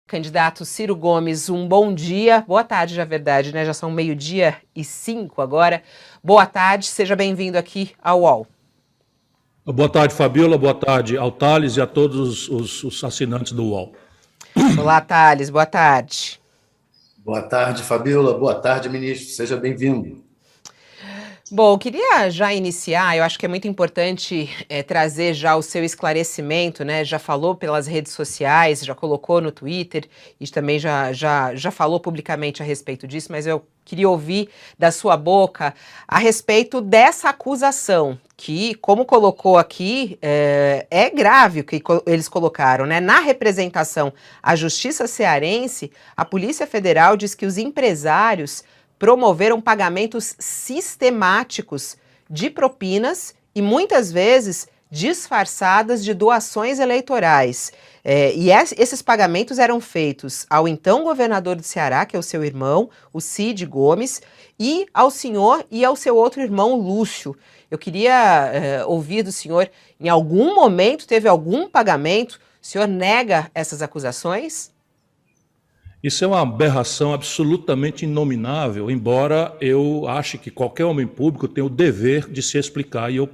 Candidato Ciro Gomes, um bom dia. Boa tarde, na verdade, né? Já são 12h05 agora. Boa tarde, seja bem-vindo aqui ao UOL. Boa tarde, Fabiola. Boa tarde ao Thales e a todos os assinantes do UOL. Olá, Thales. Boa tarde. Boa tarde, Fabiola. Boa tarde, ministro. Seja bem-vindo. Bom, eu queria já iniciar, eu acho que é muito importante trazer já o seu esclarecimento, né? Já falou pelas redes sociais, já colocou no Twitter e também já falou publicamente a respeito disso, mas eu queria ouvir da sua boca a respeito dessa acusação, que, como colocou aqui, é grave o que eles colocaram, né? Na representação à Justiça Cearense, a Polícia Federal diz que os empresários promoveram pagamentos sistemáticos de propinas e muitas vezes disfarçadas de doações eleitorais. Esses pagamentos eram feitos ao então governador do Ceará, que é o seu irmão, o Cid Gomes, e ao senhor e ao seu outro irmão, Lúcio. Eu queria ouvir do senhor, em algum momento teve algum pagamento? O senhor nega essas acusações? Isso é uma aberração absolutamente inominável, embora eu ache que qualquer homem público tem o dever de se explicar e eu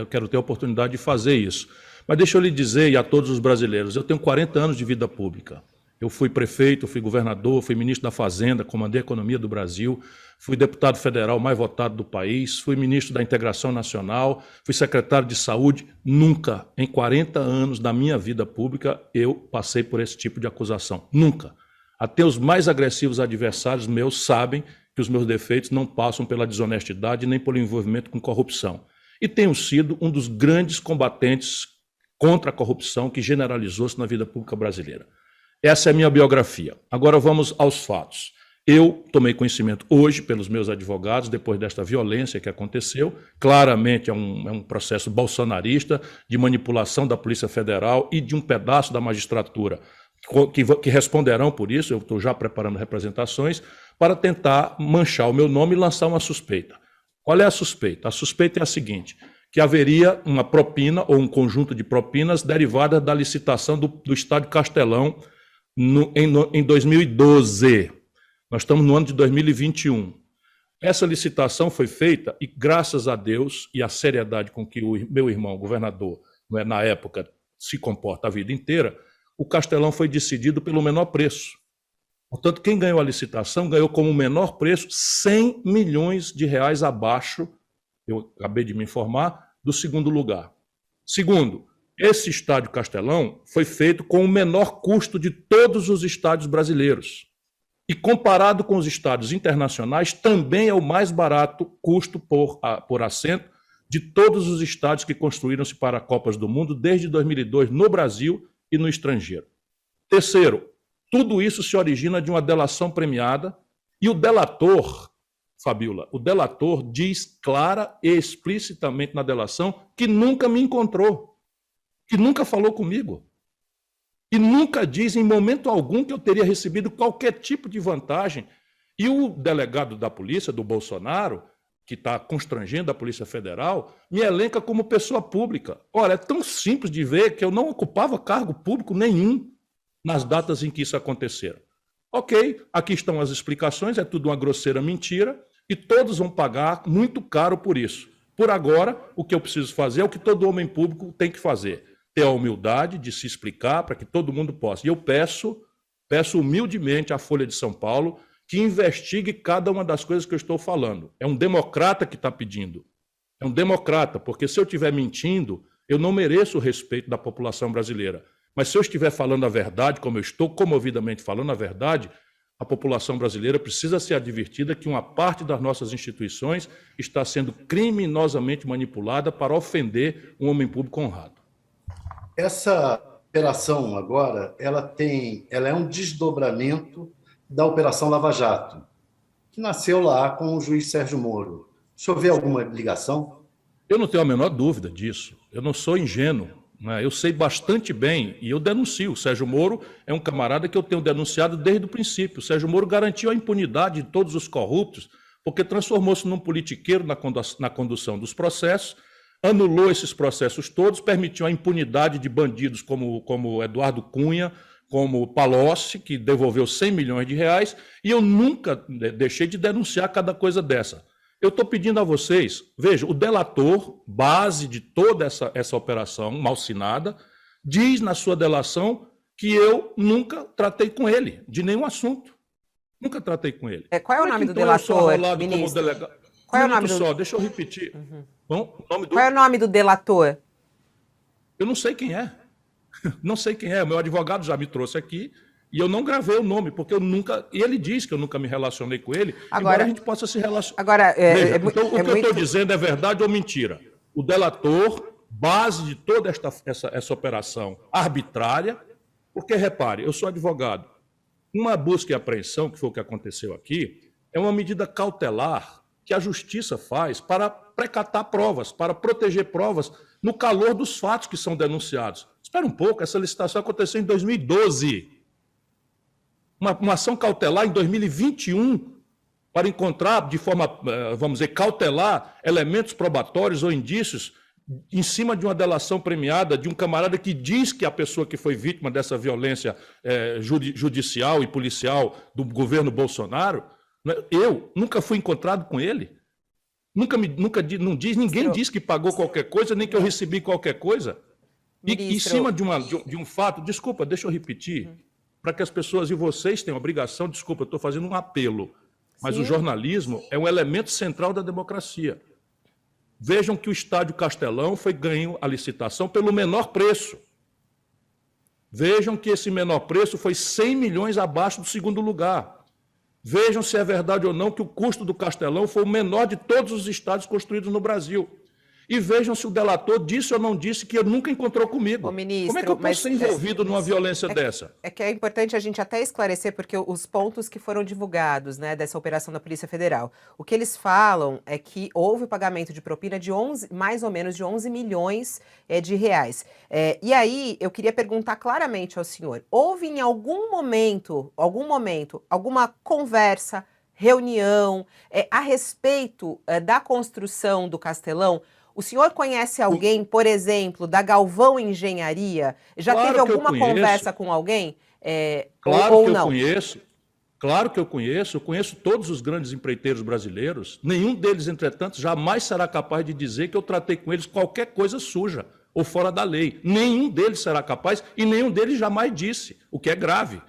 quero ter a oportunidade de fazer isso. Mas deixa eu lhe dizer, e a todos os brasileiros, eu tenho 40 anos de vida pública. Eu fui prefeito, fui governador, fui ministro da Fazenda, comandei a economia do Brasil, fui deputado federal mais votado do país, fui ministro da Integração Nacional, fui secretário de Saúde. Nunca, em 40 anos da minha vida pública, eu passei por esse tipo de acusação. Nunca. Até os mais agressivos adversários meus sabem que os meus defeitos não passam pela desonestidade nem pelo envolvimento com corrupção. E tenho sido um dos grandes combatentes contra a corrupção que generalizou-se na vida pública brasileira. Essa é a minha biografia. Agora vamos aos fatos. Eu tomei conhecimento hoje pelos meus advogados, depois desta violência que aconteceu. Claramente é um processo bolsonarista de manipulação da Polícia Federal e de um pedaço da magistratura que responderão por isso. Eu estou já preparando representações para tentar manchar o meu nome e lançar uma suspeita. Qual é a suspeita? A suspeita é a seguinte, que haveria uma propina ou um conjunto de propinas derivadas da licitação do Estádio Castelão em 2012. Nós estamos no ano de 2021. Essa licitação foi feita e, graças a Deus e à seriedade com que o meu irmão, governador, na época, se comporta a vida inteira, o Castelão foi decidido pelo menor preço. Portanto, quem ganhou a licitação ganhou como menor preço 100 milhões de reais abaixo, eu acabei de me informar, do segundo lugar. Segundo, esse estádio Castelão foi feito com o menor custo de todos os estádios brasileiros. E comparado com os estádios internacionais, também é o mais barato custo por assento de todos os estádios que construíram-se para Copas do Mundo desde 2002 no Brasil e no estrangeiro. Terceiro, tudo isso se origina de uma delação premiada e o delator, Fabiola, o delator diz clara e explicitamente na delação que nunca me encontrou, que nunca falou comigo e nunca diz em momento algum que eu teria recebido qualquer tipo de vantagem. E o delegado da polícia, do Bolsonaro, que está constrangendo a Polícia Federal, me elenca como pessoa pública. Olha, é tão simples de ver que eu não ocupava cargo público nenhum nas datas em que isso aconteceram. Ok, aqui estão as explicações, é tudo uma grosseira mentira e todos vão pagar muito caro por isso. Por agora, o que eu preciso fazer é o que todo homem público tem que fazer, ter a humildade de se explicar para que todo mundo possa. E eu peço humildemente à Folha de São Paulo que investigue cada uma das coisas que eu estou falando. É um democrata que está pedindo. É um democrata, porque se eu estiver mentindo, eu não mereço o respeito da população brasileira. Mas se eu estiver falando a verdade, como eu estou comovidamente falando a verdade, a população brasileira precisa ser advertida que uma parte das nossas instituições está sendo criminosamente manipulada para ofender um homem público honrado. Essa operação agora, ela é um desdobramento da Operação Lava Jato, que nasceu lá com o juiz Sérgio Moro. O senhor vê alguma ligação? Eu não tenho a menor dúvida disso. Eu não sou ingênuo, né? Eu sei bastante bem e eu denuncio. O Sérgio Moro é um camarada que eu tenho denunciado desde o princípio. O Sérgio Moro garantiu a impunidade de todos os corruptos, porque transformou-se num politiqueiro na condução dos processos, anulou esses processos todos, permitiu a impunidade de bandidos como Eduardo Cunha, como Palocci, que devolveu 100 milhões de reais, e eu nunca deixei de denunciar cada coisa dessa. Eu estou pedindo a vocês, veja, o delator, base de toda essa operação malsinada, diz na sua delação que eu nunca tratei com ele, de nenhum assunto. Nunca tratei com ele. Qual é o nome do delator, ministro? Qual é o nome do... Deixa eu repetir. Bom, Qual é o nome do delator? Eu não sei quem é. Não sei quem é. O meu advogado já me trouxe aqui e eu não gravei o nome, porque eu nunca... E ele diz que eu nunca me relacionei com ele, embora a gente possa se relacionar. Agora, então, o que eu estou dizendo é verdade ou mentira? O delator, base de toda essa operação arbitrária, porque, repare, eu sou advogado. Uma busca e apreensão, que foi o que aconteceu aqui, é uma medida cautelar que a justiça faz para precatar provas, para proteger provas no calor dos fatos que são denunciados. Espera um pouco, essa licitação aconteceu em 2012. Uma ação cautelar em 2021 para encontrar de forma, vamos dizer, cautelar elementos probatórios ou indícios em cima de uma delação premiada de um camarada que diz que a pessoa que foi vítima dessa violência judicial e policial do governo Bolsonaro, eu nunca fui encontrado com ele. Ninguém diz que pagou qualquer coisa, nem que eu recebi qualquer coisa. E em cima de um fato, desculpa, deixa eu repetir, para que as pessoas, e vocês têm a obrigação, desculpa, eu estou fazendo um apelo, mas o jornalismo é um elemento central da democracia. Vejam que o Estádio Castelão foi ganho a licitação pelo menor preço. Vejam que esse menor preço foi 100 milhões abaixo do segundo lugar. Vejam se é verdade ou não que o custo do Castelão foi o menor de todos os estádios construídos no Brasil. E vejam se o delator disse ou não disse que nunca encontrou comigo. Ô, ministro, como é que eu posso ser envolvido numa violência dessa? É que é importante a gente até esclarecer, porque os pontos que foram divulgados, né, dessa operação da Polícia Federal, o que eles falam é que houve o pagamento de propina de mais ou menos de 11 milhões de reais. E aí, eu queria perguntar claramente ao senhor, houve em algum momento, alguma conversa, reunião a respeito da construção do Castelão? O senhor conhece alguém, por exemplo, da Galvão Engenharia? Já teve alguma conversa com alguém? Claro que eu conheço. Claro que eu conheço todos os grandes empreiteiros brasileiros. Nenhum deles, entretanto, jamais será capaz de dizer que eu tratei com eles qualquer coisa suja ou fora da lei. Nenhum deles será capaz e nenhum deles jamais disse, o que é grave.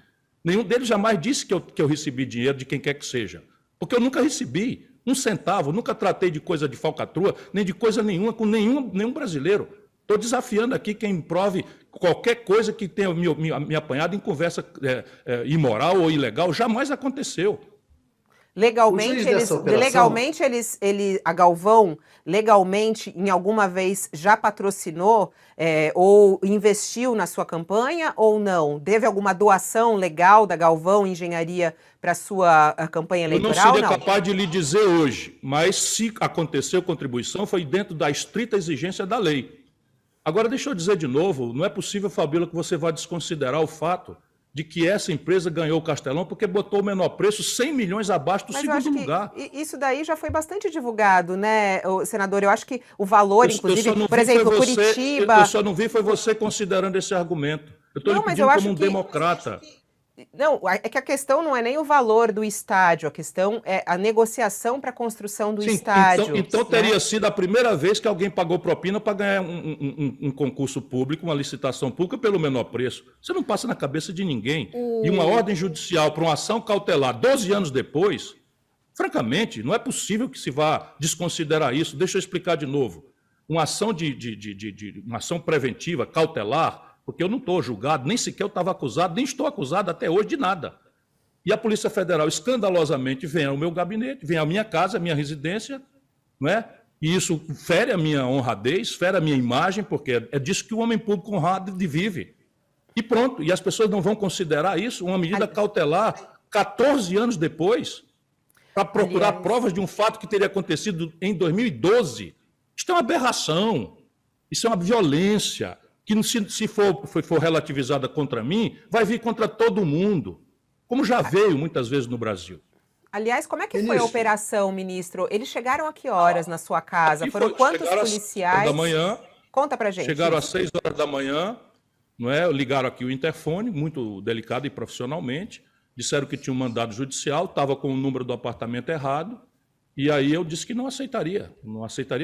Nenhum deles jamais disse que eu recebi dinheiro de quem quer que seja, porque eu nunca recebi um centavo, nunca tratei de coisa de falcatrua, nem de coisa nenhuma com nenhum brasileiro. Estou desafiando aqui quem prove qualquer coisa que tenha me apanhado em conversa imoral ou ilegal. Jamais aconteceu. A Galvão, legalmente, em alguma vez, já patrocinou ou investiu na sua campanha ou não? Teve alguma doação legal da Galvão Engenharia para a sua campanha eleitoral? Eu não seria capaz de lhe dizer hoje, mas se aconteceu contribuição, foi dentro da estrita exigência da lei. Agora, deixa eu dizer de novo, não é possível, Fabíola, que você vá desconsiderar o fato de que essa empresa ganhou o Castelão porque botou o menor preço 100 milhões abaixo do segundo lugar. Isso daí já foi bastante divulgado, né, senador? Eu acho que o valor, inclusive, por exemplo, Curitiba... Eu só não vi foi você considerando esse argumento. Eu estou lhe pedindo como um democrata. Não, é que a questão não é nem o valor do estádio, a questão é a negociação para a construção do estádio. Então teria sido a primeira vez que alguém pagou propina para ganhar um concurso público, uma licitação pública pelo menor preço. Você não passa na cabeça de ninguém. E uma ordem judicial para uma ação cautelar 12 anos depois, francamente, não é possível que se vá desconsiderar isso. Deixa eu explicar de novo. Uma ação uma ação preventiva, cautelar, porque eu não estou julgado, nem sequer eu estava acusado, nem estou acusado até hoje de nada. E a Polícia Federal, escandalosamente, vem ao meu gabinete, vem à minha casa, à minha residência, não é? E isso fere a minha honradez, fere a minha imagem, porque é disso que o homem público honrado vive. E pronto, e as pessoas não vão considerar isso uma medida cautelar 14 anos depois, para procurar provas de um fato que teria acontecido em 2012. Isso é uma aberração, isso é uma violência, que se for relativizada contra mim, vai vir contra todo mundo, como já veio muitas vezes no Brasil. Aliás, como é que foi a operação, ministro? Eles chegaram a que horas na sua casa? Foram quantos policiais? Da manhã, Conta pra gente. Chegaram às 6 horas da manhã, não é? Ligaram aqui o interfone, muito delicado e profissionalmente, disseram que tinha um mandado judicial, estava com o número do apartamento errado, e aí eu disse que não aceitaria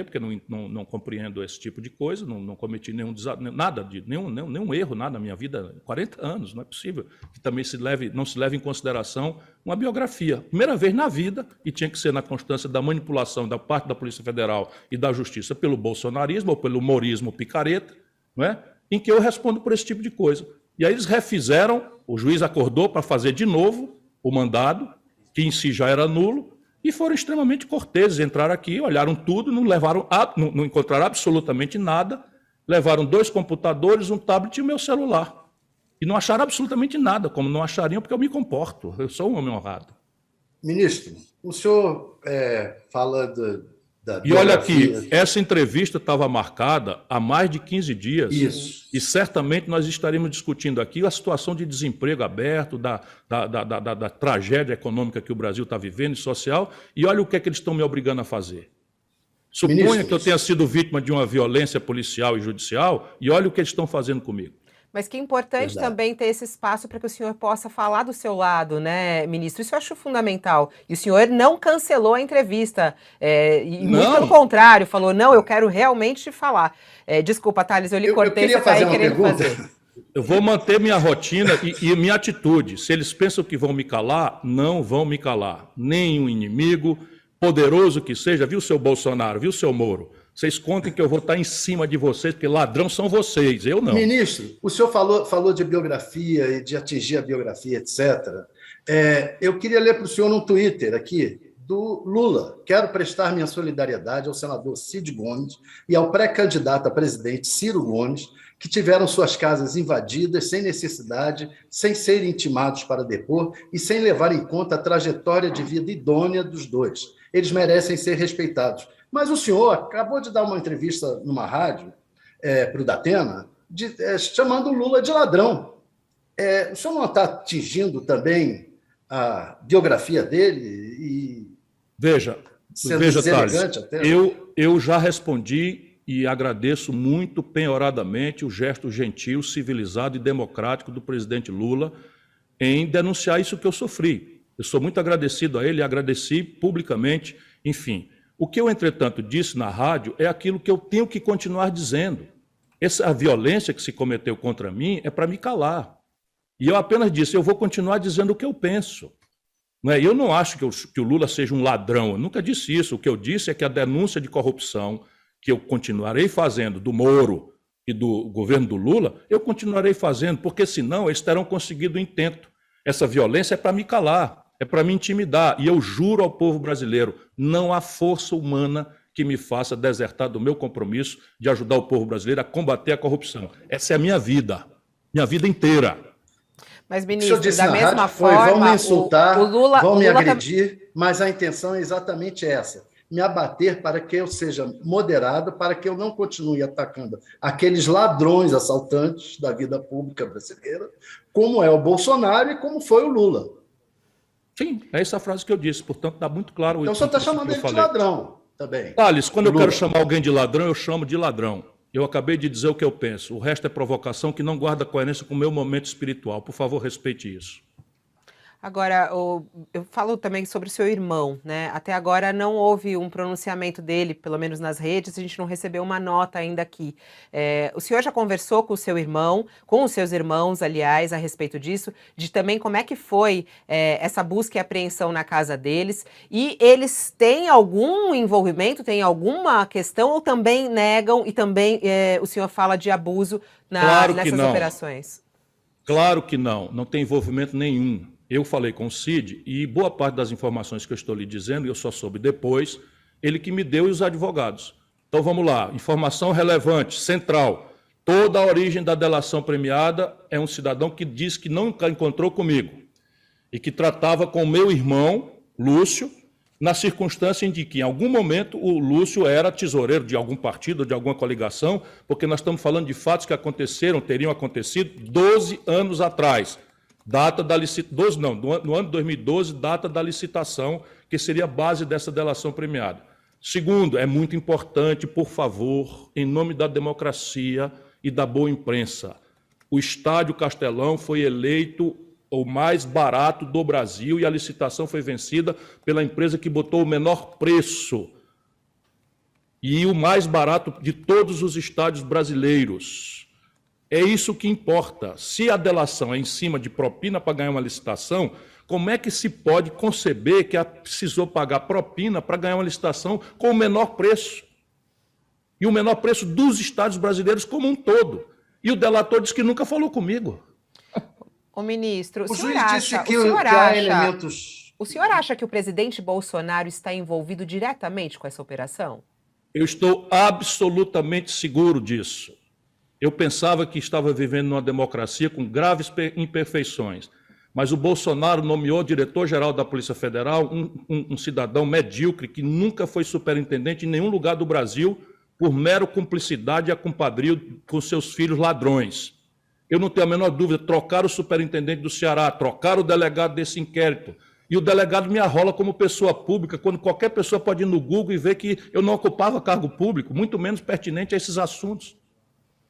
porque não compreendo esse tipo de coisa, não cometi nenhum erro, nada na minha vida, 40 anos, não é possível que também não se leve em consideração uma biografia. Primeira vez na vida, e tinha que ser na constância da manipulação da parte da Polícia Federal e da Justiça pelo bolsonarismo ou pelo humorismo picareta, não é? Em que eu respondo por esse tipo de coisa. E aí eles refizeram, o juiz acordou para fazer de novo o mandado, que em si já era nulo, e foram extremamente corteses, entraram aqui, olharam tudo, não encontraram absolutamente nada, levaram 2 computadores, um tablet e o meu celular. E não acharam absolutamente nada, como não achariam, porque eu me comporto, eu sou um homem honrado. Ministro, o senhor fala da E olha aqui, essa entrevista estava marcada há mais de 15 dias. Isso. E certamente nós estaremos discutindo aqui a situação de desemprego aberto, da tragédia econômica que o Brasil está vivendo e social. E olha o que é que eles estão me obrigando a fazer. Suponha que eu tenha sido vítima de uma violência policial e judicial, e olha o que eles estão fazendo comigo. Mas que importante também ter esse espaço para que o senhor possa falar do seu lado, né, ministro? Isso eu acho fundamental. E o senhor não cancelou a entrevista. Muito pelo contrário, falou, não, eu quero realmente falar. Desculpa, Thales, eu lhe cortei, você está aí querendo fazer. Eu vou manter minha rotina e minha atitude. Se eles pensam que vão me calar, não vão me calar. Nenhum inimigo, poderoso que seja, viu, seu Bolsonaro, viu, seu Moro? Vocês contem que eu vou estar em cima de vocês, porque ladrão são vocês, eu não. Ministro, o senhor falou de biografia e de atingir a biografia, etc. Eu queria ler para o senhor um Twitter aqui do Lula. Quero prestar minha solidariedade ao senador Cid Gomes e ao pré-candidato a presidente Ciro Gomes, que tiveram suas casas invadidas sem necessidade, sem serem intimados para depor e sem levar em conta a trajetória de vida idônea dos dois. Eles merecem ser respeitados. Mas o senhor acabou de dar uma entrevista numa rádio para o Datena, chamando o Lula de ladrão. O senhor não está atingindo também a biografia dele e veja, deselegante até? Eu já respondi e agradeço muito penhoradamente o gesto gentil, civilizado e democrático do presidente Lula em denunciar isso que eu sofri. Eu sou muito agradecido a ele e agradeci publicamente, enfim. O que eu, entretanto, disse na rádio é aquilo que eu tenho que continuar dizendo. A violência que se cometeu contra mim é para me calar. E eu apenas disse, eu vou continuar dizendo o que eu penso. Eu não acho que o Lula seja um ladrão, eu nunca disse isso. O que eu disse é que a denúncia de corrupção que eu continuarei fazendo do Moro e do governo do Lula, eu continuarei fazendo, porque senão eles terão conseguido o intento. Essa violência é para me calar. É para me intimidar. E eu juro ao povo brasileiro, não há força humana que me faça desertar do meu compromisso de ajudar o povo brasileiro a combater a corrupção. Essa é a minha vida inteira. Mas, ministro, da mesma forma, vão me insultar, o Lula, vão me agredir, mas a intenção é exatamente essa. Me abater para que eu seja moderado, para que eu não continue atacando aqueles ladrões assaltantes da vida pública brasileira, como é o Bolsonaro e como foi o Lula. Sim, é essa a frase que eu disse, portanto, está muito claro. Então, o senhor está chamando ele de ladrão também. Thales, quando eu quero chamar alguém de ladrão, eu chamo de ladrão. Eu acabei de dizer o que eu penso. O resto é provocação que não guarda coerência com o meu momento espiritual. Por favor, respeite isso. Agora, eu falo também sobre o seu irmão, né? Até agora não houve um pronunciamento dele, pelo menos nas redes, a gente não recebeu uma nota ainda aqui. O senhor já conversou com o seu irmão, com os seus irmãos, aliás, a respeito disso, de também como é que foi essa busca e apreensão na casa deles, e eles têm algum envolvimento, têm alguma questão, ou também negam, e também o senhor fala de abuso nessas operações? Claro que não tem envolvimento nenhum. Eu falei com o Cid e boa parte das informações que eu estou lhe dizendo, eu só soube depois, ele que me deu e os advogados. Então vamos lá, informação relevante, central. Toda a origem da delação premiada é um cidadão que diz que nunca encontrou comigo e que tratava com o meu irmão, Lúcio, na circunstância em que, em algum momento, o Lúcio era tesoureiro de algum partido, de alguma coligação, porque nós estamos falando de fatos que teriam acontecido 12 anos atrás. Data da licitação, no ano de 2012, data da licitação, que seria a base dessa delação premiada. Segundo, é muito importante, por favor, em nome da democracia e da boa imprensa, O estádio Castelão foi eleito o mais barato do Brasil e a licitação foi vencida pela empresa que botou o menor preço e o mais barato de todos os estádios brasileiros. É isso que importa. Se a delação é em cima de propina para ganhar uma licitação, como é que se pode conceber que precisou pagar propina para ganhar uma licitação com o menor preço? E o menor preço dos estádios brasileiros como um todo. E o delator disse que nunca falou comigo. Ô, ministro, O juiz disse que há elementos... O senhor acha que o presidente Bolsonaro está envolvido diretamente com essa operação? Eu estou absolutamente seguro disso. Eu pensava que estava vivendo numa democracia com graves imperfeições, mas o Bolsonaro nomeou diretor-geral da Polícia Federal um cidadão medíocre que nunca foi superintendente em nenhum lugar do Brasil por mero cumplicidade e acompadrio com seus filhos ladrões. Eu não tenho a menor dúvida, trocaram o superintendente do Ceará, trocaram o delegado desse inquérito, e o delegado me arrola como pessoa pública, quando qualquer pessoa pode ir no Google e ver que eu não ocupava cargo público, muito menos pertinente a esses assuntos.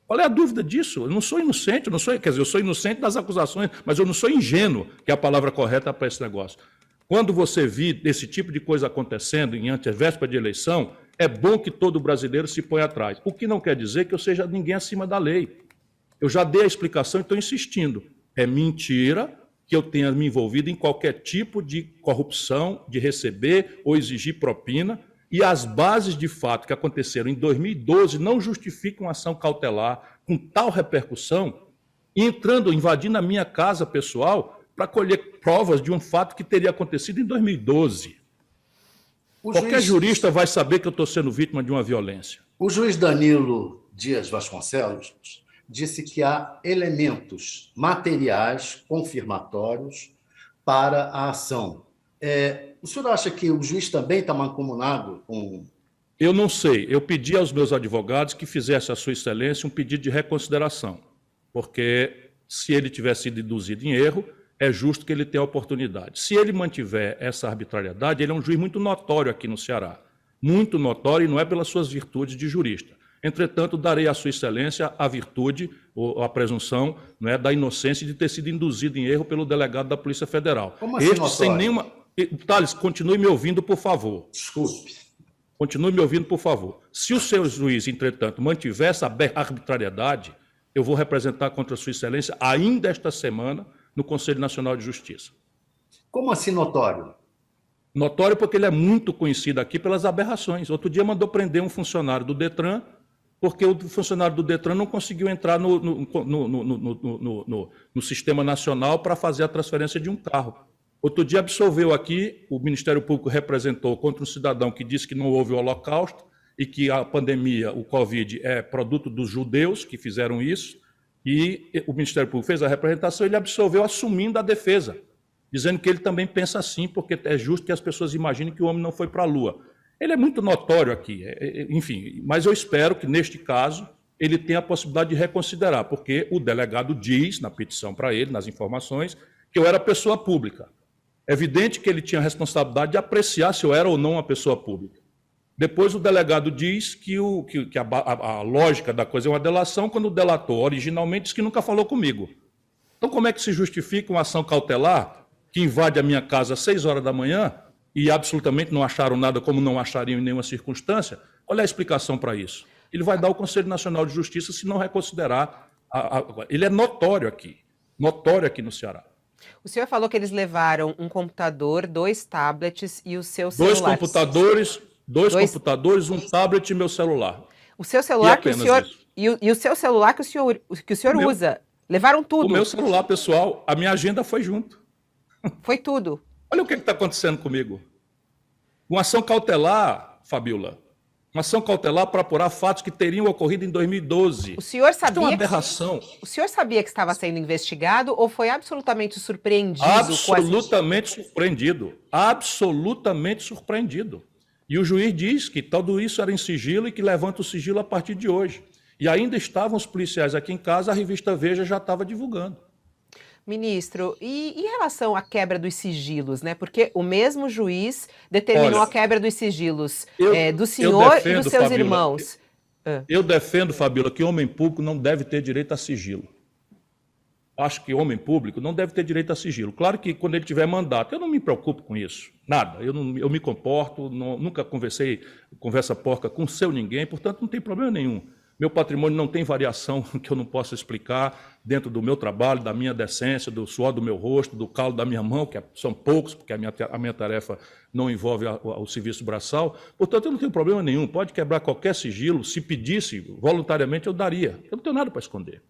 Qual é a dúvida disso? Eu não sou inocente, eu sou inocente das acusações, mas eu não sou ingênuo, que é a palavra correta para esse negócio. Quando você vê esse tipo de coisa acontecendo em antevéspera de eleição, é bom que todo brasileiro se ponha atrás. O que não quer dizer que eu seja ninguém acima da lei. Eu já dei a explicação e estou insistindo. É mentira que eu tenha me envolvido em qualquer tipo de corrupção, de receber ou exigir propina, e as bases de fato que aconteceram em 2012 não justificam ação cautelar com tal repercussão, invadindo a minha casa pessoal para colher provas de um fato que teria acontecido em 2012. Qualquer jurista vai saber que eu estou sendo vítima de uma violência. O juiz Danilo Dias Vasconcelos disse que há elementos materiais confirmatórios para a ação. O senhor acha que o juiz também está mancomunado com... Eu não sei. Eu pedi aos meus advogados que fizessem a Sua Excelência um pedido de reconsideração, porque se ele tiver sido induzido em erro, é justo que ele tenha a oportunidade. Se ele mantiver essa arbitrariedade, ele é um juiz muito notório aqui no Ceará. Muito notório, e não é pelas suas virtudes de jurista. Entretanto, darei à Sua Excelência a virtude, ou a presunção, não é, da inocência de ter sido induzido em erro pelo delegado da Polícia Federal. Como assim, notório? Sem nenhuma... Thales, continue me ouvindo, por favor. Desculpe. Continue me ouvindo, por favor. Se o seu juiz, entretanto, mantiver essa arbitrariedade, eu vou representar contra a Sua Excelência ainda esta semana no Conselho Nacional de Justiça. Como assim notório? Notório porque ele é muito conhecido aqui pelas aberrações. Outro dia mandou prender um funcionário do Detran, porque o funcionário do Detran não conseguiu entrar no Sistema Nacional para fazer a transferência de um carro. Outro dia absolveu aqui, o Ministério Público representou contra um cidadão que disse que não houve o Holocausto e que a pandemia, o Covid, é produto dos judeus que fizeram isso, e o Ministério Público fez a representação e ele absolveu assumindo a defesa, dizendo que ele também pensa assim, porque é justo que as pessoas imaginem que o homem não foi para a Lua. Ele é muito notório aqui, enfim, mas eu espero que, neste caso, ele tenha a possibilidade de reconsiderar, porque o delegado diz, na petição para ele, nas informações, que eu era pessoa pública. É evidente que ele tinha a responsabilidade de apreciar se eu era ou não uma pessoa pública. Depois o delegado diz que a lógica da coisa é uma delação, quando o delator originalmente disse que nunca falou comigo. Então como é que se justifica uma ação cautelar que invade a minha casa às 6 horas da manhã e absolutamente não acharam nada, como não achariam em nenhuma circunstância? Qual é a explicação para isso? Ele vai dar ao Conselho Nacional de Justiça se não reconsiderar. Ele é notório aqui no Ceará. O senhor falou que eles levaram um computador, 2 tablets e o seu celular. Dois computadores, um tablet e meu celular. O seu celular que o senhor e o seu celular que o senhor usa. Levaram tudo. O meu celular pessoal, a minha agenda foi junto. Foi tudo. Olha o que está acontecendo comigo. Uma ação cautelar, Fabiola. Uma ação cautelar para apurar fatos que teriam ocorrido em 2012. O senhor sabia? Isso é uma aberração. O senhor sabia que estava sendo investigado ou foi absolutamente surpreendido? Absolutamente surpreendido. Absolutamente surpreendido. E o juiz diz que tudo isso era em sigilo e que levanta o sigilo a partir de hoje. E ainda estavam os policiais aqui em casa, a revista Veja já estava divulgando. Ministro, e em relação à quebra dos sigilos, né? Porque o mesmo juiz determinou a quebra dos sigilos do senhor e dos seus irmãos. Eu defendo, Fabiola, que homem público não deve ter direito a sigilo. acho que homem público não deve ter direito a sigilo. Claro que quando ele tiver mandato, eu não me preocupo com isso, nada. Eu me comporto, nunca conversei conversa porca com seu ninguém, portanto não tem problema nenhum. Meu patrimônio não tem variação que eu não possa explicar dentro do meu trabalho, da minha decência, do suor do meu rosto, do calo da minha mão, que são poucos, porque a minha tarefa não envolve o serviço braçal. Portanto, eu não tenho problema nenhum. Pode quebrar qualquer sigilo. Se pedisse, voluntariamente, eu daria. Eu não tenho nada para esconder.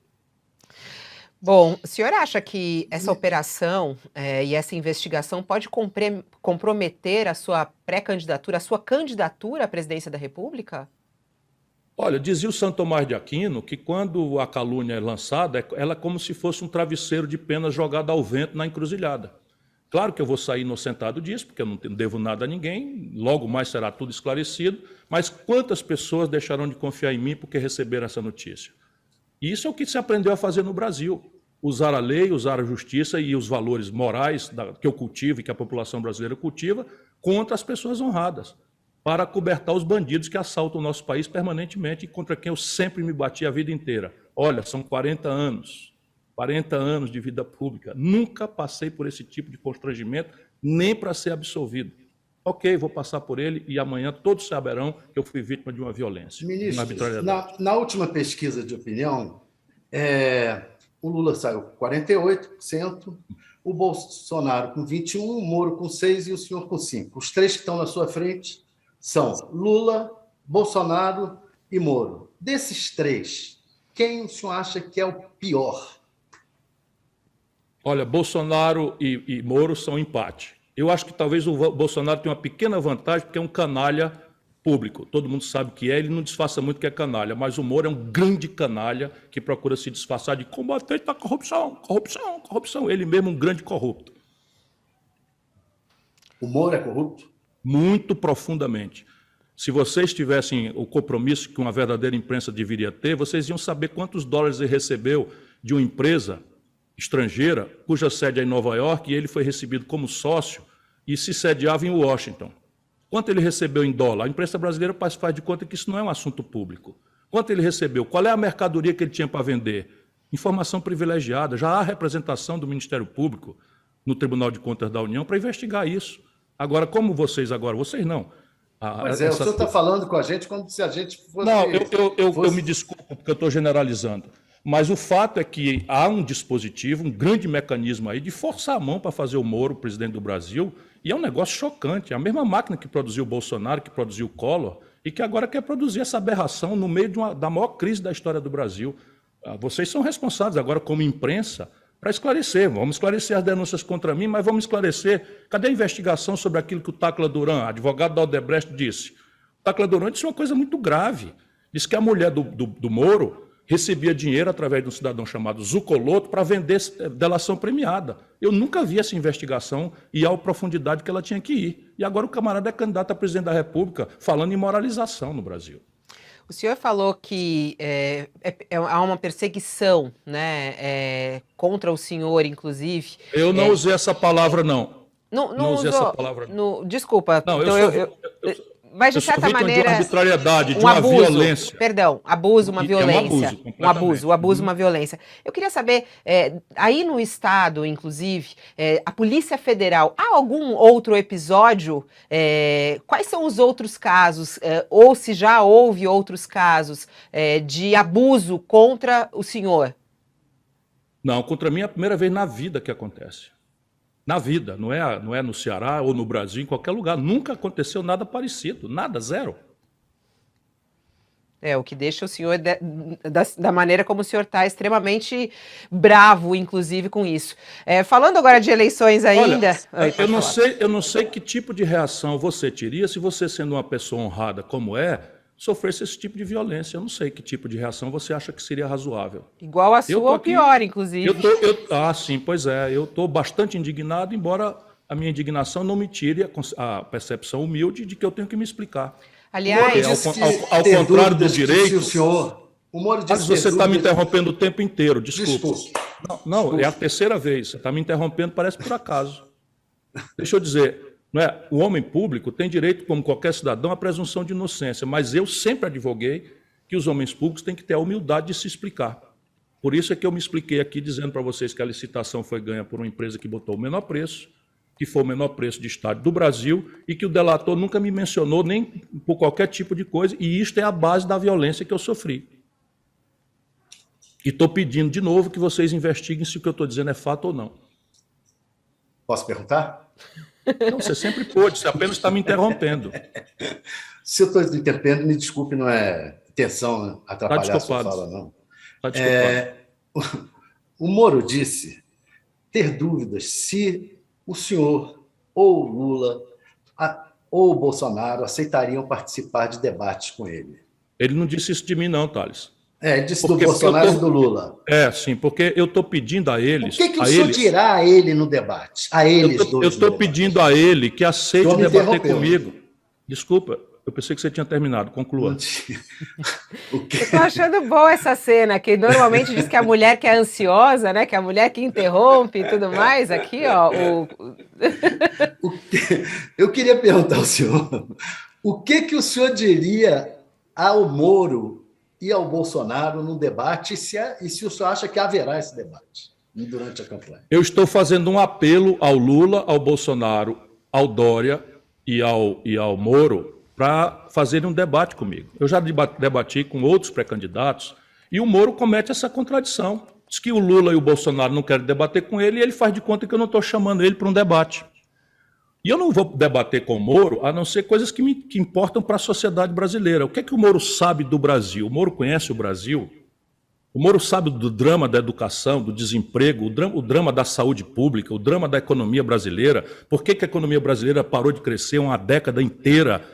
Bom, o senhor acha que essa operação e essa investigação pode comprometer a sua pré-candidatura, a sua candidatura à presidência da República? Olha, dizia o Santo Tomás de Aquino que quando a calúnia é lançada, ela é como se fosse um travesseiro de penas jogado ao vento na encruzilhada. Claro que eu vou sair inocentado disso, porque eu não devo nada a ninguém, logo mais será tudo esclarecido, mas quantas pessoas deixarão de confiar em mim porque receberam essa notícia? E isso é o que se aprendeu a fazer no Brasil. Usar a lei, usar a justiça e os valores morais que eu cultivo e que a população brasileira cultiva contra as pessoas honradas, para acobertar os bandidos que assaltam o nosso país permanentemente e contra quem eu sempre me bati a vida inteira. Olha, são 40 anos de vida pública. Nunca passei por esse tipo de constrangimento, nem para ser absolvido. Ok, vou passar por ele e amanhã todos saberão que eu fui vítima de uma violência. Ministro, na última pesquisa de opinião, o Lula saiu com 48%, o Bolsonaro com 21%, o Moro com 6% e o senhor com 5%. Os três que estão na sua frente são Lula, Bolsonaro e Moro. Desses três, quem o senhor acha que é o pior? Olha, Bolsonaro e Moro são empate. Eu acho que talvez o Bolsonaro tenha uma pequena vantagem, porque é um canalha público. Todo mundo sabe que ele não disfarça muito que é canalha, mas o Moro é um grande canalha que procura se disfarçar de combatente da corrupção, corrupção, corrupção. Ele mesmo é um grande corrupto. O Moro é corrupto? Muito profundamente. Se vocês tivessem o compromisso que uma verdadeira imprensa deveria ter, vocês iam saber quantos dólares ele recebeu de uma empresa estrangeira, cuja sede é em Nova York, e ele foi recebido como sócio e se sediava em Washington. Quanto ele recebeu em dólar? A imprensa brasileira faz de conta que isso não é um assunto público. Quanto ele recebeu? Qual é a mercadoria que ele tinha para vender? Informação privilegiada. Já há representação do Ministério Público no Tribunal de Contas da União para investigar isso. Agora, como vocês não. O senhor está falando com a gente como se a gente fosse... Não, eu me desculpo porque eu estou generalizando. Mas o fato é que há um dispositivo, um grande mecanismo aí de forçar a mão para fazer o Moro presidente do Brasil, e é um negócio chocante. É a mesma máquina que produziu o Bolsonaro, que produziu o Collor, e que agora quer produzir essa aberração no meio da maior crise da história do Brasil. Vocês são responsáveis agora, como imprensa, para esclarecer. Vamos esclarecer as denúncias contra mim, mas vamos esclarecer. Cadê a investigação sobre aquilo que o Tacla Duran, advogado da Odebrecht, disse? O Tacla Duran disse uma coisa muito grave. Disse que a mulher do Moro recebia dinheiro através de um cidadão chamado Zucoloto para vender delação premiada. Eu nunca vi essa investigação e a profundidade que ela tinha que ir. E agora o camarada é candidato a presidente da República falando em moralização no Brasil. O senhor falou que há uma perseguição, né, contra o senhor, inclusive. Eu não usei essa palavra, não. Não usei usou, essa palavra, não. Desculpa. Não, então mas, de certa maneira, de uma arbitrariedade, de um uma abuso, violência. Perdão, abuso, uma violência. Um abuso, uma violência. Eu queria saber, aí no Estado, inclusive, a Polícia Federal, há algum outro episódio? Quais são os outros casos? Ou se já houve outros casos de abuso contra o senhor? Não, contra mim é a primeira vez na vida que acontece. Na vida, não é no Ceará ou no Brasil, em qualquer lugar. Nunca aconteceu nada parecido, nada, zero. O que deixa o senhor, da maneira como o senhor está, extremamente bravo, inclusive, com isso. Falando agora de eleições ainda... Olha, eu não sei que tipo de reação você teria se você, sendo uma pessoa honrada como sofresse esse tipo de violência. Eu não sei que tipo de reação você acha que seria razoável. Igual a sua ou pior, inclusive. Sim, pois é. Eu estou bastante indignado, embora a minha indignação não me tire a percepção humilde de que eu tenho que me explicar. Aliás, ao contrário do direito... Mas você está me interrompendo o tempo inteiro, desculpa. Não, é a terceira vez. Você está me interrompendo, parece por acaso. Deixa eu dizer... O homem público tem direito, como qualquer cidadão, à presunção de inocência, mas eu sempre advoguei que os homens públicos têm que ter a humildade de se explicar. Por isso é que eu me expliquei aqui dizendo para vocês que a licitação foi ganha por uma empresa que botou o menor preço, que foi o menor preço de estádio do Brasil, e que o delator nunca me mencionou nem por qualquer tipo de coisa, e isto é a base da violência que eu sofri. E estou pedindo de novo que vocês investiguem se o que eu estou dizendo é fato ou não. Posso perguntar? Não, você sempre pode, você apenas está me interrompendo. Se eu estou interrompendo, me desculpe, não é intenção atrapalhar a sua fala, não. Está desculpado. O Moro disse ter dúvidas se o senhor ou o Lula ou o Bolsonaro aceitariam participar de debates com ele. Ele não disse isso de mim, não, Thales. Ele disse do Bolsonaro e do Lula. Sim, porque eu estou pedindo a eles... O que o senhor dirá a ele no debate? A eles dois. Eu estou pedindo a ele que aceite debater comigo. Desculpa, eu pensei que você tinha terminado. Conclua. Eu estou achando boa essa cena, que normalmente diz que a mulher que é ansiosa, né? Que é a mulher que interrompe e tudo mais. Aqui, ó. Eu queria perguntar ao senhor, o que o senhor diria ao Moro e ao Bolsonaro no debate, e se o senhor acha que haverá esse debate durante a campanha? Eu estou fazendo um apelo ao Lula, ao Bolsonaro, ao Dória e ao Moro para fazerem um debate comigo. Eu já debati com outros pré-candidatos e o Moro comete essa contradição. Diz que o Lula e o Bolsonaro não querem debater com ele e ele faz de conta que eu não estou chamando ele para um debate. E eu não vou debater com o Moro, a não ser coisas que importam para a sociedade brasileira. O que é que o Moro sabe do Brasil? O Moro conhece o Brasil? O Moro sabe do drama da educação, do desemprego, o drama da saúde pública, o drama da economia brasileira. Por que a economia brasileira parou de crescer uma década inteira?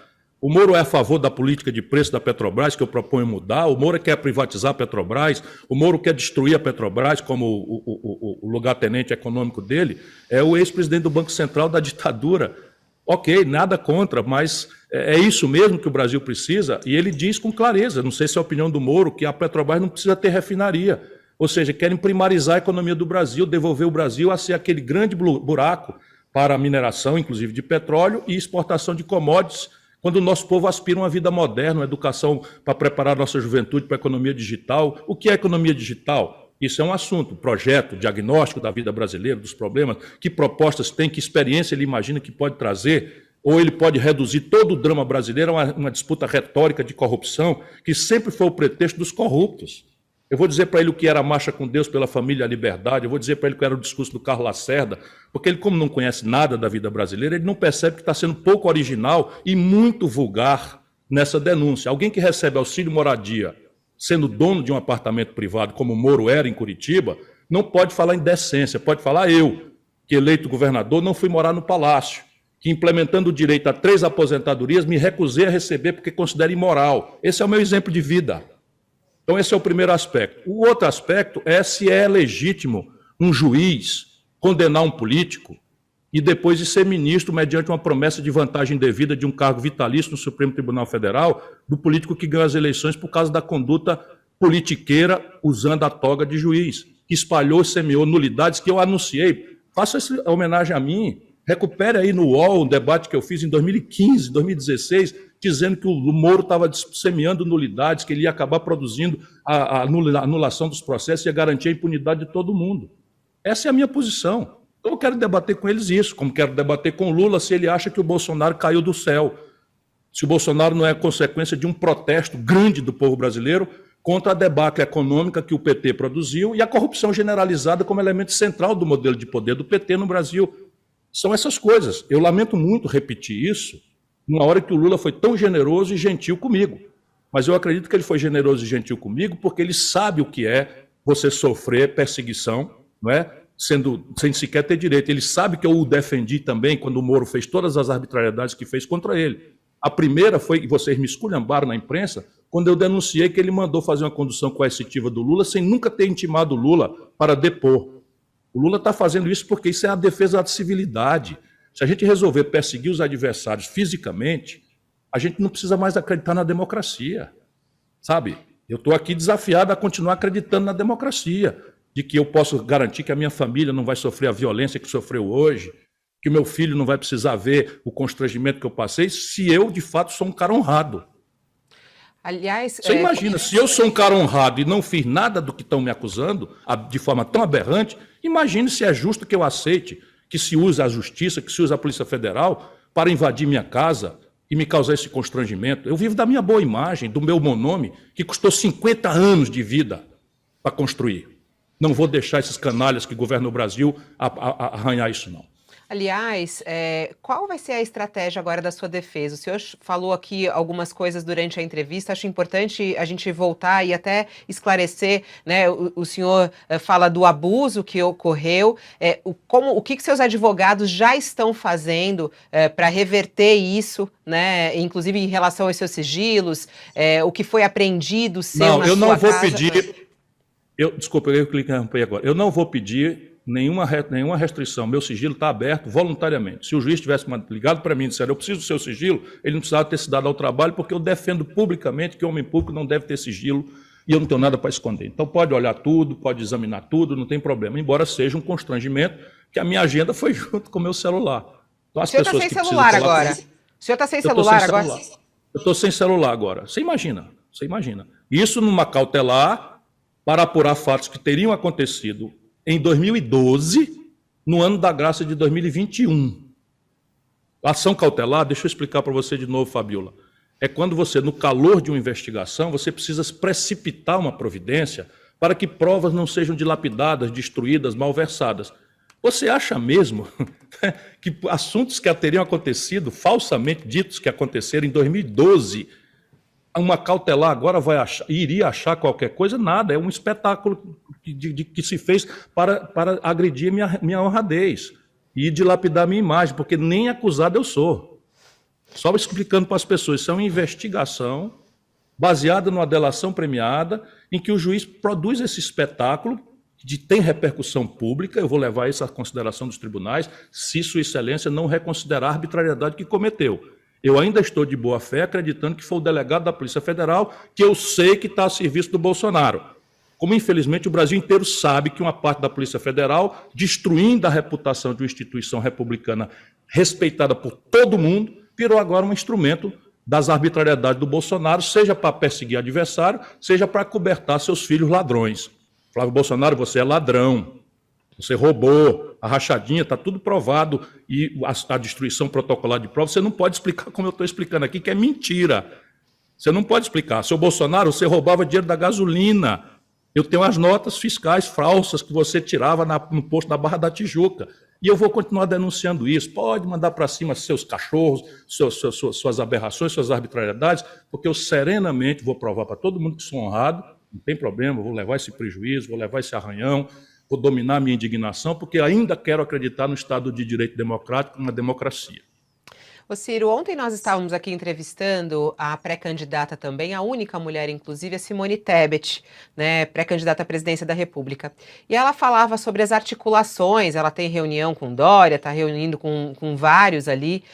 O Moro é a favor da política de preço da Petrobras, que eu proponho mudar. O Moro quer privatizar a Petrobras. O Moro quer destruir a Petrobras como o lugar-tenente econômico dele. É o ex-presidente do Banco Central da ditadura. Ok, nada contra, mas é isso mesmo que o Brasil precisa. E ele diz com clareza, não sei se é a opinião do Moro, que a Petrobras não precisa ter refinaria. Ou seja, querem primarizar a economia do Brasil, devolver o Brasil a ser aquele grande buraco para a mineração, inclusive de petróleo, e exportação de commodities, quando o nosso povo aspira a uma vida moderna, uma educação para preparar a nossa juventude para a economia digital. O que é economia digital? Isso é um assunto, projeto, diagnóstico da vida brasileira, dos problemas, que propostas tem, que experiência ele imagina que pode trazer, ou ele pode reduzir todo o drama brasileiro a uma disputa retórica de corrupção, que sempre foi o pretexto dos corruptos. Eu vou dizer para ele o que era a Marcha com Deus pela Família e a Liberdade, eu vou dizer para ele o que era o discurso do Carlos Lacerda, porque ele, como não conhece nada da vida brasileira, ele não percebe que está sendo pouco original e muito vulgar nessa denúncia. Alguém que recebe auxílio moradia, sendo dono de um apartamento privado, como o Moro era em Curitiba, não pode falar em decência, pode falar eu, que eleito governador, não fui morar no palácio, que implementando o direito a 3 aposentadorias, me recusei a receber porque considero imoral. Esse é o meu exemplo de vida. Então, esse é o primeiro aspecto. O outro aspecto é se é legítimo um juiz condenar um político e depois de ser ministro mediante uma promessa de vantagem devida de um cargo vitalício no Supremo Tribunal Federal, do político que ganhou as eleições por causa da conduta politiqueira usando a toga de juiz, que espalhou e semeou nulidades que eu anunciei. Faça essa homenagem a mim. Recupere aí no UOL um debate que eu fiz em 2015, 2016, dizendo que o Moro estava semeando nulidades, que ele ia acabar produzindo a anulação dos processos e ia garantir a impunidade de todo mundo. Essa é a minha posição. Então eu quero debater com eles isso, como quero debater com o Lula se ele acha que o Bolsonaro caiu do céu. Se o Bolsonaro não é consequência de um protesto grande do povo brasileiro contra a debacle econômica que o PT produziu e a corrupção generalizada como elemento central do modelo de poder do PT no Brasil. São essas coisas. Eu lamento muito repetir isso, numa hora que o Lula foi tão generoso e gentil comigo. Mas eu acredito que ele foi generoso e gentil comigo porque ele sabe o que é você sofrer perseguição, não é? Sem sequer ter direito. Ele sabe que eu o defendi também quando o Moro fez todas as arbitrariedades que fez contra ele. A primeira foi, e vocês me esculhambaram na imprensa, quando eu denunciei que ele mandou fazer uma condução coercitiva do Lula sem nunca ter intimado o Lula para depor. O Lula está fazendo isso porque isso é a defesa da civilidade. Se a gente resolver perseguir os adversários fisicamente, a gente não precisa mais acreditar na democracia. Sabe? Eu estou aqui desafiado a continuar acreditando na democracia, de que eu posso garantir que a minha família não vai sofrer a violência que sofreu hoje, que o meu filho não vai precisar ver o constrangimento que eu passei, se eu, de fato, sou um cara honrado. Aliás, Você imagina, se eu sou um cara honrado e não fiz nada do que estão me acusando, de forma tão aberrante, imagine se é justo que eu aceite que se use a justiça, que se use a Polícia Federal para invadir minha casa e me causar esse constrangimento. Eu vivo da minha boa imagem, do meu bom nome, que custou 50 anos de vida para construir. Não vou deixar esses canalhas que governam o Brasil arranhar isso, não. aliás, qual vai ser a estratégia agora da sua defesa? O senhor falou aqui algumas coisas durante a entrevista, acho importante a gente voltar e até esclarecer, né? O senhor fala do abuso que ocorreu, o que seus advogados já estão fazendo para reverter isso, né? Inclusive em relação aos seus sigilos, o que foi apreendido seu na sua casa. Não, eu não vou pedir... Desculpa, eu cliquei agora. Eu não vou pedir nenhuma restrição. Meu sigilo está aberto voluntariamente. Se o juiz tivesse ligado para mim e disser eu preciso do seu sigilo, ele não precisava ter se dado ao trabalho, porque eu defendo publicamente que o homem público não deve ter sigilo e eu não tenho nada para esconder. Então pode olhar tudo, pode examinar tudo, não tem problema, embora seja um constrangimento, que a minha agenda foi junto com o meu celular. Então, o senhor está sem celular agora? O senhor está sem celular agora? Eu estou sem celular agora. Você imagina. Isso numa cautelar para apurar fatos que teriam acontecido em 2012, no ano da graça de 2021. A ação cautelar, deixa eu explicar para você de novo, Fabiola, é quando você, no calor de uma investigação, você precisa precipitar uma providência para que provas não sejam dilapidadas, destruídas, malversadas. Você acha mesmo que assuntos que teriam acontecido, falsamente ditos que aconteceram em 2012, uma cautelar agora iria achar qualquer coisa? Nada, é um espetáculo que se fez para agredir minha honradez e dilapidar minha imagem, porque nem acusado eu sou. Só explicando para as pessoas, isso é uma investigação baseada numa delação premiada, em que o juiz produz esse espetáculo, que tem repercussão pública, eu vou levar isso à consideração dos tribunais, se Sua Excelência não reconsiderar a arbitrariedade que cometeu. Eu ainda estou de boa fé acreditando que foi o delegado da Polícia Federal, que eu sei que está a serviço do Bolsonaro. Como, infelizmente, o Brasil inteiro sabe que uma parte da Polícia Federal, destruindo a reputação de uma instituição republicana respeitada por todo mundo, virou agora um instrumento das arbitrariedades do Bolsonaro, seja para perseguir adversário, seja para cobertar seus filhos ladrões. Flávio Bolsonaro, você é ladrão. Você roubou, a rachadinha, está tudo provado, e a destruição protocolar de provas, você não pode explicar como eu estou explicando aqui, que é mentira. Você não pode explicar. Seu Bolsonaro, você roubava dinheiro da gasolina. Eu tenho as notas fiscais falsas que você tirava no posto da Barra da Tijuca. E eu vou continuar denunciando isso. Pode mandar para cima seus cachorros, suas aberrações, suas arbitrariedades, porque eu serenamente vou provar para todo mundo que sou honrado, não tem problema, vou levar esse prejuízo, vou levar esse arranhão, vou dominar minha indignação, porque ainda quero acreditar no Estado de Direito Democrático, na democracia. Ô Ciro, ontem nós estávamos aqui entrevistando a pré-candidata também, a única mulher, inclusive, a Simone Tebet, né, pré-candidata à presidência da República. E ela falava sobre as articulações, ela tem reunião com Dória, está reunindo com vários ali,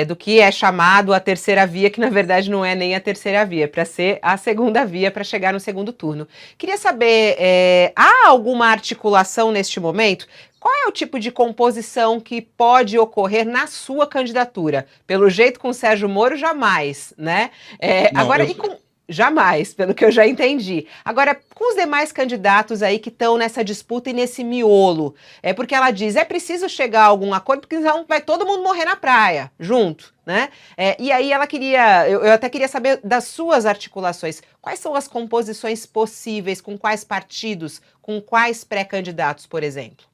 do que é chamado a terceira via, que na verdade não é nem a terceira via, para ser a segunda via para chegar no segundo turno. Queria saber, há alguma articulação neste momento? Qual é o tipo de composição que pode ocorrer na sua candidatura? Pelo jeito, com o Sérgio Moro, jamais, né? Jamais, pelo que eu já entendi. Agora, com os demais candidatos aí que estão nessa disputa e nesse miolo, porque ela diz, é preciso chegar a algum acordo, porque senão vai todo mundo morrer na praia, junto, né? E aí ela eu até queria saber das suas articulações. Quais são as composições possíveis, com quais partidos, com quais pré-candidatos, por exemplo?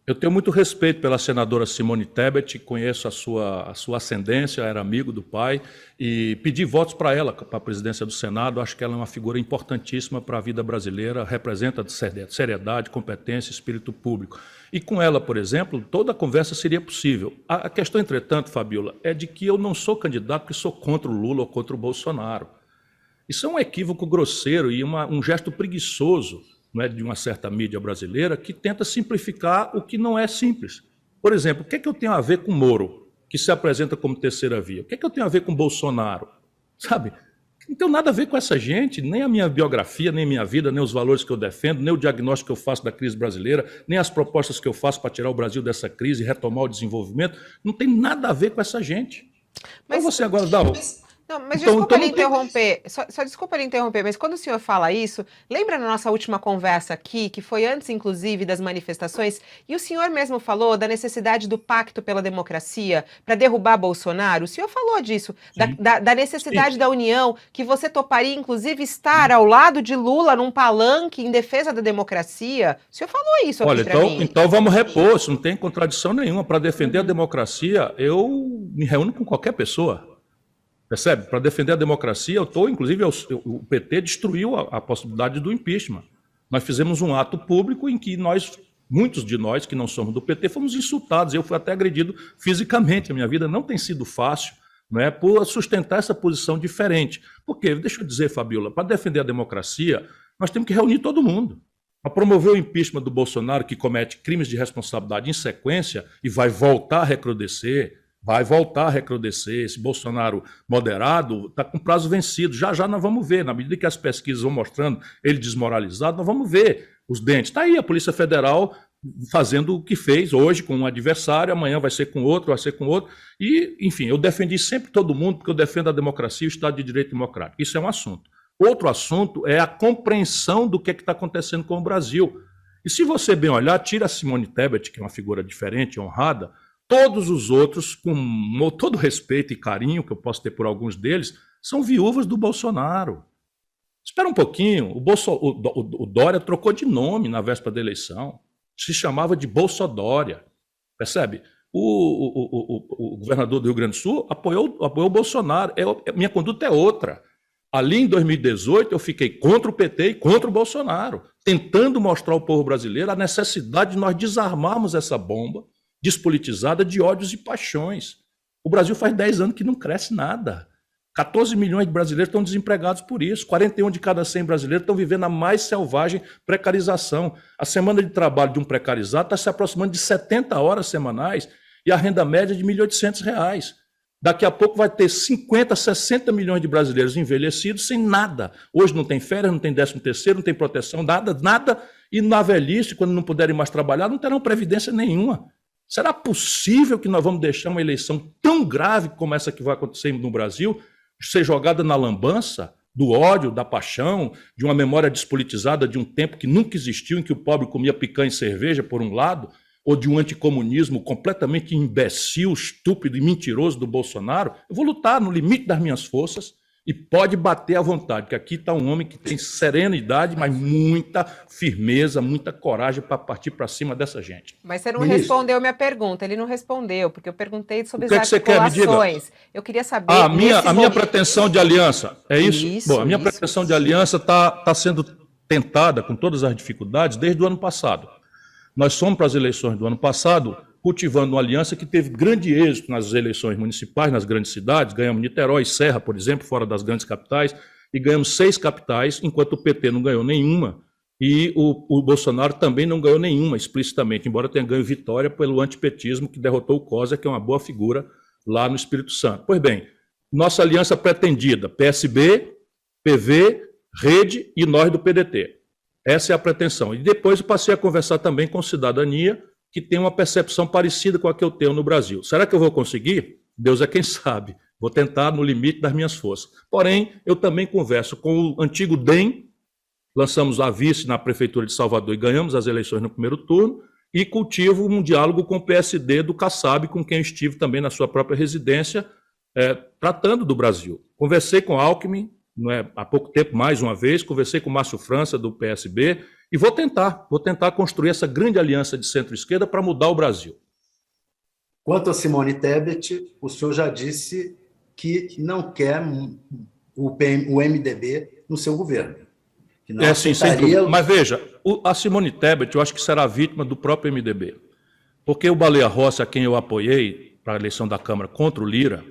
Eu tenho muito respeito pela senadora Simone Tebet, conheço a sua ascendência, era amigo do pai, e pedi votos para ela, para a presidência do Senado. Acho que ela é uma figura importantíssima para a vida brasileira, representa seriedade, competência, espírito público. E com ela, por exemplo, toda a conversa seria possível. A questão, entretanto, Fabiola, é de que eu não sou candidato porque sou contra o Lula ou contra o Bolsonaro. Isso é um equívoco grosseiro e um gesto preguiçoso, não é, de uma certa mídia brasileira, que tenta simplificar o que não é simples. Por exemplo, o que é que eu tenho a ver com Moro, que se apresenta como terceira via? O que é que eu tenho a ver com Bolsonaro? Sabe? Não tenho nada a ver com essa gente, nem a minha biografia, nem a minha vida, nem os valores que eu defendo, nem o diagnóstico que eu faço da crise brasileira, nem as propostas que eu faço para tirar o Brasil dessa crise e retomar o desenvolvimento. Não tem nada a ver com essa gente. Mas você agora dá Não, mas Então, desculpa então lhe não tem... interromper, só desculpa lhe interromper, mas quando o senhor fala isso, lembra na nossa última conversa aqui, que foi antes, inclusive, das manifestações, e o senhor mesmo falou da necessidade do pacto pela democracia para derrubar Bolsonaro? O senhor falou disso, Sim, da necessidade sim. da união, que você toparia, inclusive, estar ao lado de Lula num palanque em defesa da democracia? O senhor falou isso aqui Olha, para mim. então vamos repor, isso não tem contradição nenhuma. Para defender a democracia, eu me reúno com qualquer pessoa. Percebe? Para defender a democracia, inclusive, o PT destruiu a possibilidade do impeachment. Nós fizemos um ato público em que muitos de nós que não somos do PT, fomos insultados. Eu fui até agredido fisicamente. A minha vida não tem sido fácil, não é, por sustentar essa posição diferente. Porque, deixa eu dizer, Fabiola, para defender a democracia, nós temos que reunir todo mundo. Para promover o impeachment do Bolsonaro, que comete crimes de responsabilidade em sequência e vai voltar a recrudescer, esse Bolsonaro moderado está com prazo vencido. Já nós vamos ver, na medida que as pesquisas vão mostrando ele desmoralizado, nós vamos ver os dentes. Está aí a Polícia Federal fazendo o que fez hoje com um adversário, amanhã vai ser com outro, e, enfim, eu defendi sempre todo mundo, porque eu defendo a democracia e o Estado de Direito Democrático. Isso é um assunto. Outro assunto é a compreensão do que está acontecendo com o Brasil. E se você bem olhar, tira a Simone Tebet, que é uma figura diferente, honrada, todos os outros, com todo respeito e carinho que eu posso ter por alguns deles, são viúvas do Bolsonaro. Espera um pouquinho, o Dória trocou de nome na véspera da eleição, se chamava de Bolsodória, percebe? O governador do Rio Grande do Sul apoiou o Bolsonaro, minha conduta é outra. Ali em 2018 eu fiquei contra o PT e contra o Bolsonaro, tentando mostrar ao povo brasileiro a necessidade de nós desarmarmos essa bomba despolitizada de ódios e paixões. O Brasil faz 10 anos que não cresce nada. 14 milhões de brasileiros estão desempregados por isso. 41 de cada 100 brasileiros estão vivendo a mais selvagem precarização. A semana de trabalho de um precarizado está se aproximando de 70 horas semanais e a renda média de R$ 1.800. Daqui a pouco vai ter 50, 60 milhões de brasileiros envelhecidos sem nada. Hoje não tem férias, não tem 13º, não tem proteção, nada. E na velhice, quando não puderem mais trabalhar, não terão previdência nenhuma. Será possível que nós vamos deixar uma eleição tão grave como essa que vai acontecer no Brasil ser jogada na lambança do ódio, da paixão, de uma memória despolitizada de um tempo que nunca existiu, em que o pobre comia picanha e cerveja, por um lado, ou de um anticomunismo completamente imbecil, estúpido e mentiroso do Bolsonaro? Eu vou lutar no limite das minhas forças e pode bater à vontade, que aqui está um homem que tem serenidade, mas muita firmeza, muita coragem para partir para cima dessa gente. Mas você não respondeu minha pergunta, ele não respondeu, porque eu perguntei sobre as articulações. Eu queria saber... A minha pretensão de aliança, é isso? Bom, a minha pretensão de aliança está sendo tentada com todas as dificuldades desde o ano passado. Nós fomos para as eleições do ano passado cultivando uma aliança que teve grande êxito nas eleições municipais, nas grandes cidades. Ganhamos Niterói, Serra, por exemplo, fora das grandes capitais, e ganhamos 6 capitais, enquanto o PT não ganhou nenhuma, e o Bolsonaro também não ganhou nenhuma, explicitamente, embora tenha ganho vitória pelo antipetismo, que derrotou o Cosa, que é uma boa figura lá no Espírito Santo. Pois bem, nossa aliança pretendida, PSB, PV, Rede e nós do PDT. Essa é a pretensão. E depois eu passei a conversar também com Cidadania, que tem uma percepção parecida com a que eu tenho no Brasil. Será que eu vou conseguir? Deus é quem sabe. Vou tentar no limite das minhas forças. Porém, eu também converso com o antigo DEM, lançamos a vice na Prefeitura de Salvador e ganhamos as eleições no primeiro turno, e cultivo um diálogo com o PSD do Kassab, com quem eu estive também na sua própria residência, tratando do Brasil. Conversei com Alckmin, há pouco tempo, mais uma vez, conversei com Márcio França, do PSB, e vou tentar construir essa grande aliança de centro-esquerda para mudar o Brasil. Quanto a Simone Tebet, o senhor já disse que não quer o MDB no seu governo. Que não aceitaria... Mas veja, a Simone Tebet, eu acho que será vítima do próprio MDB. Porque o Baleia Rossi, a quem eu apoiei para a eleição da Câmara contra o Lira,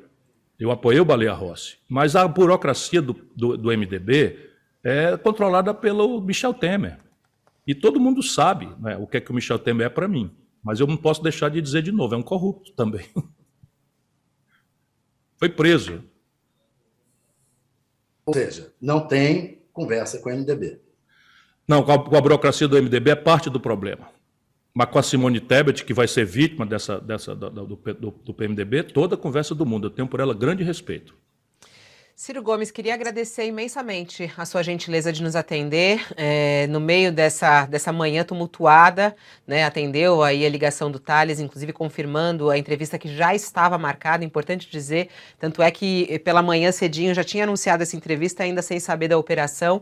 eu apoiei o Baleia Rossi, mas a burocracia do MDB é controlada pelo Michel Temer. E todo mundo sabe, né, o que é que o Michel Temer é para mim. Mas eu não posso deixar de dizer de novo, é um corrupto também. Foi preso. Ou seja, não tem conversa com o MDB. Não, com a burocracia do MDB é parte do problema. Mas com a Simone Tebet, que vai ser vítima do PMDB, toda a conversa do mundo. Eu tenho por ela grande respeito. Ciro Gomes, queria agradecer imensamente a sua gentileza de nos atender no meio dessa manhã tumultuada, né? Atendeu aí a ligação do Thales, inclusive confirmando a entrevista que já estava marcada, importante dizer, tanto é que pela manhã cedinho já tinha anunciado essa entrevista, ainda sem saber da operação,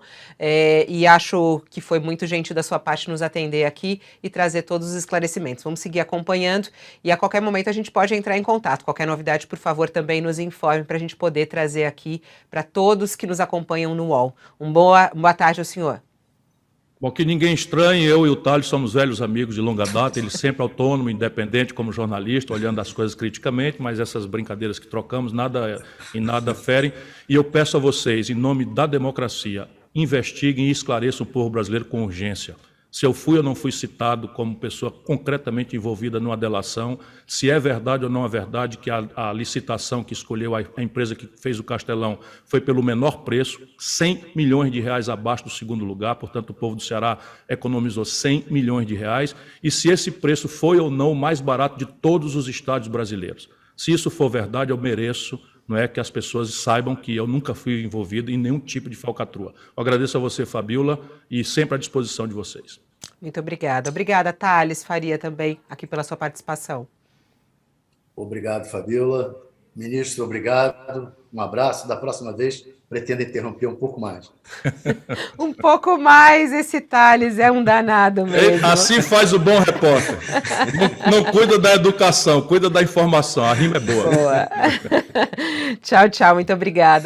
e acho que foi muito gentil da sua parte nos atender aqui e trazer todos os esclarecimentos. Vamos seguir acompanhando e a qualquer momento a gente pode entrar em contato. Qualquer novidade, por favor, também nos informe para a gente poder trazer aqui para todos que nos acompanham no UOL. Boa tarde ao senhor. Bom, que ninguém estranhe, eu e o Thales somos velhos amigos de longa data, ele sempre autônomo, independente como jornalista, olhando as coisas criticamente, mas essas brincadeiras que trocamos em nada ferem. E eu peço a vocês, em nome da democracia, investiguem e esclareçam o povo brasileiro com urgência. Se eu fui ou não fui citado como pessoa concretamente envolvida numa delação, se é verdade ou não é verdade que a licitação que escolheu a empresa que fez o Castelão foi pelo menor preço, 100 milhões de reais abaixo do segundo lugar, portanto o povo do Ceará economizou 100 milhões de reais, e se esse preço foi ou não o mais barato de todos os estádios brasileiros. Se isso for verdade, eu mereço, não é, que as pessoas saibam que eu nunca fui envolvido em nenhum tipo de falcatrua. Eu agradeço a você, Fabíola, e sempre à disposição de vocês. Muito obrigada. Obrigada, Thales Faria, também, aqui pela sua participação. Obrigado, Fabíola. Ministro, obrigado. Um abraço. Da próxima vez, pretendo interromper um pouco mais. Um pouco mais, esse Thales é um danado mesmo. Assim faz o bom repórter. Não cuida da educação, cuida da informação. A rima é boa. Boa. Tchau, tchau. Muito obrigada.